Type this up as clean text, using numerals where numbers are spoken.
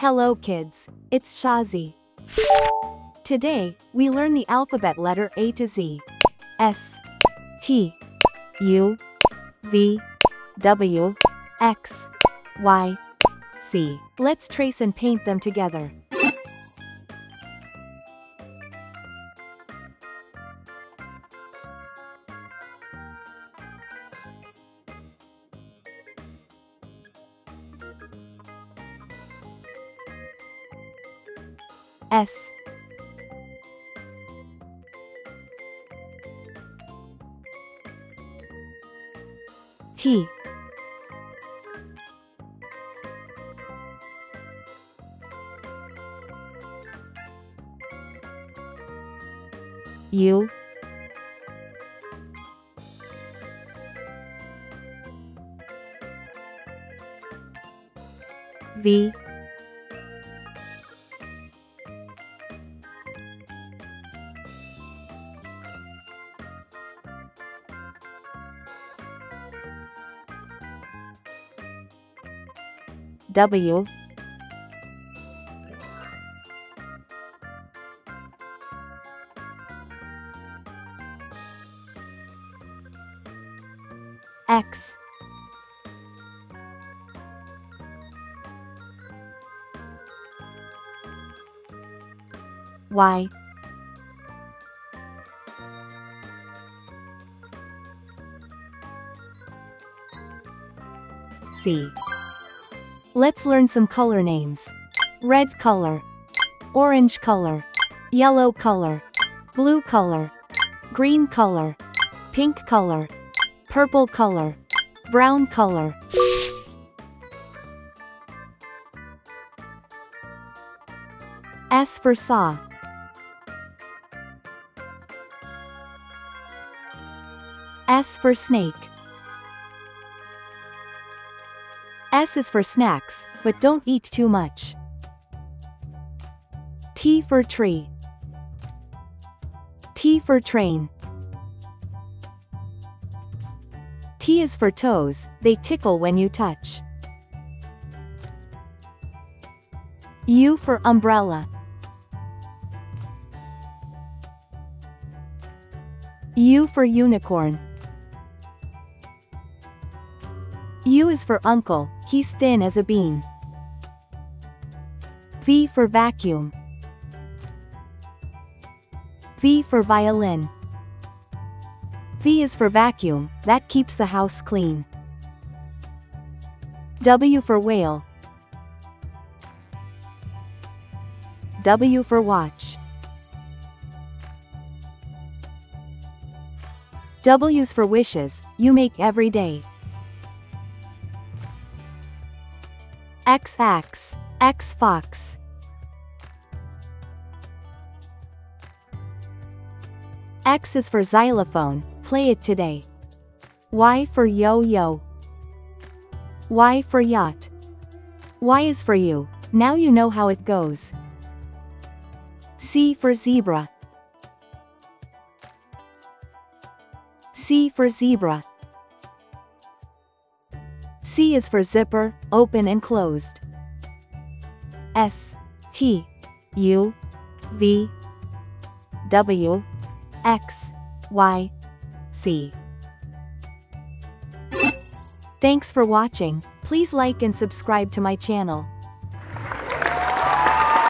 Hello kids, it's Shazi. Today, we learn the alphabet letter A to Z. S, T, U, V, W, X, Y, Z. Let's trace and paint them together. S, T, U, V, W, X, Y, Z. Let's learn some color names. Red color, orange color, yellow color, blue color, green color, pink color, purple color, brown color. S for saw. S for snake. S is for snacks, but don't eat too much. T for tree. T for train. T is for toes, they tickle when you touch. U for umbrella. U for unicorn. U is for uncle, he's thin as a bean. V for vacuum. V for violin. V is for vacuum, that keeps the house clean. W for whale. W for watch. W's for wishes, you make every day. X axe, X fox. X is for xylophone, play it today. Y for yo-yo. Y for yacht. Y is for you, now you know how it goes. C for zebra. C for zebra. C is for zipper, open and closed. S, T, U, V, W, X, Y, Z. Thanks for watching, please like and subscribe to my channel.